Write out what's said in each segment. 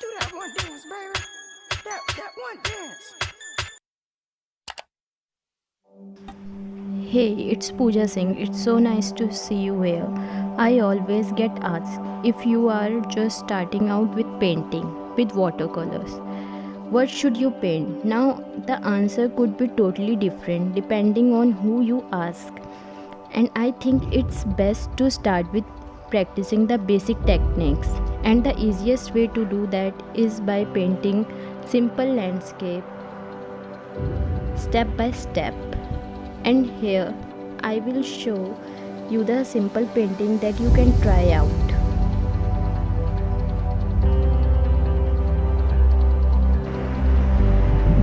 Do that one dance, baby. That one dance. Hey, it's Pooja Singh. It's so nice to see you here. I always get asked if you are just starting out with painting with watercolors. What should you paint? Now, the answer could be totally different depending on who you ask. And I think it's best to start with practicing the basic techniques. And the easiest way to do that is by painting simple landscape step by step. And here I will show you the simple painting that you can try out.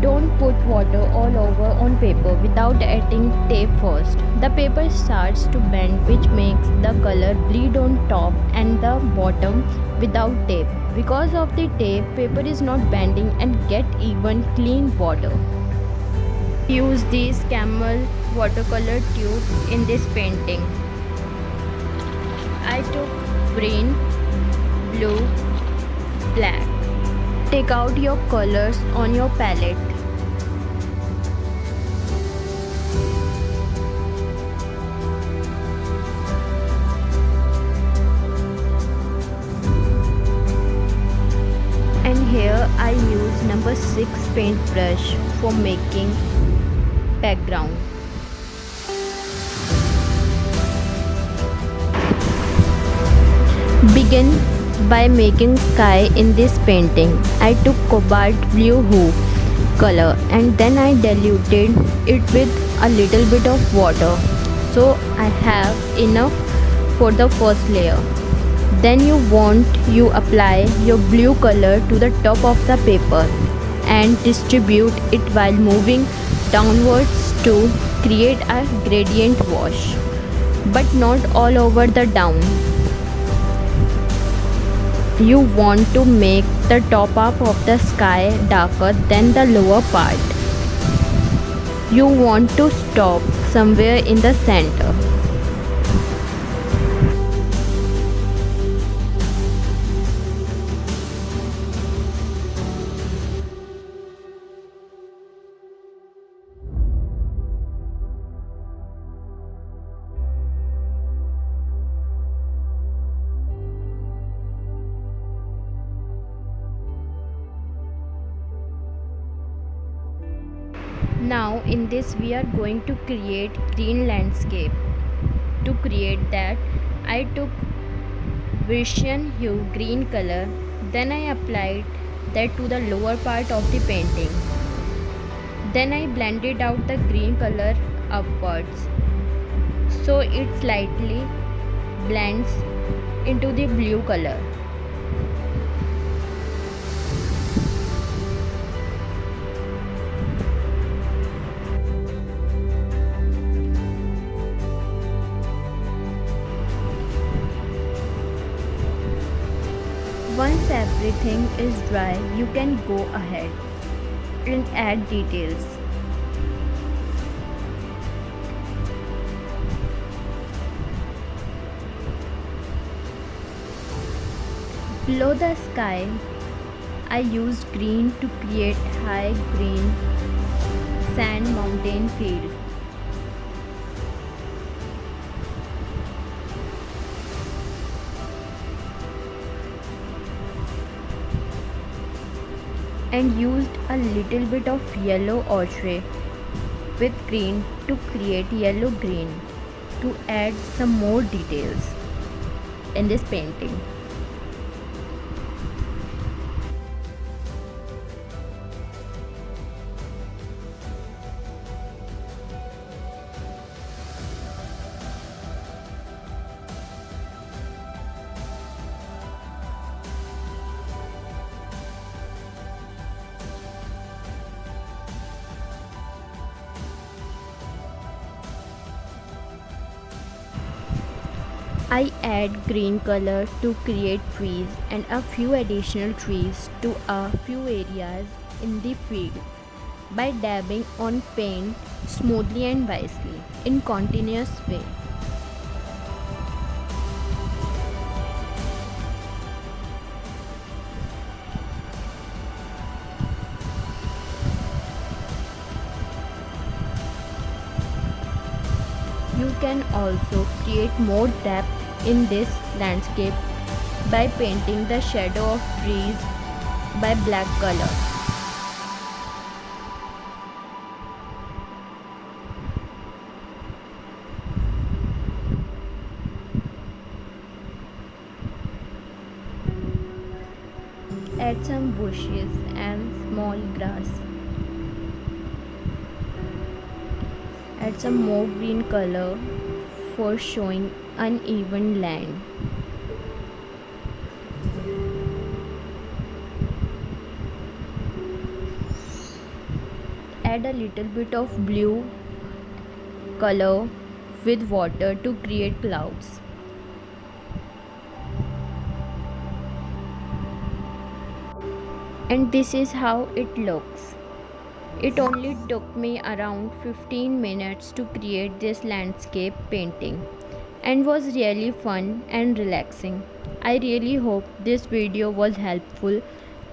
Don't put water all over on paper without adding tape first. The paper starts to bend, which makes the color bleed on top and the bottom without tape. Because of the tape, paper is not bending and get even clean water. Use this camel watercolor tube in this painting. I took green, blue, black. Take out your colors on your palette. And here I use number 6 paintbrush for making background. Begin by making sky in this painting. I took cobalt blue hue color and then I diluted it with a little bit of water so I have enough for the first layer. Then you apply your blue color to the top of the paper and distribute it while moving downwards to create a gradient wash, but not all over the down. You want to make the top half of the sky darker than the lower part. You want to stop somewhere in the center. Now in this we are going to create green landscape. To create that, I took Vision hue green color, then I applied that to the lower part of the painting. Then I blended out the green color upwards so it slightly blends into the blue color. Once everything is dry, you can go ahead and add details. Below the sky, I used green to create high green sand mountain field. And used a little bit of yellow ochre with green to create yellow green to add some more details in this painting. I add green color to create trees and a few additional trees to a few areas in the field by dabbing on paint smoothly and wisely in continuous way. can also create more depth in this landscape by painting the shadow of trees by black color. Add some bushes and small grass. Add some more green color for showing uneven land. Add a little bit of blue color with water to create clouds. And this is how it looks. It only took me around 15 minutes to create this landscape painting and was really fun and relaxing. I really hope this video was helpful.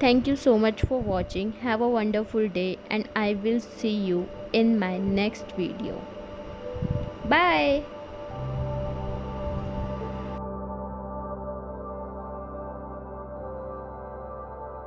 Thank you so much for watching. Have a wonderful day and I will see you in my next video. Bye.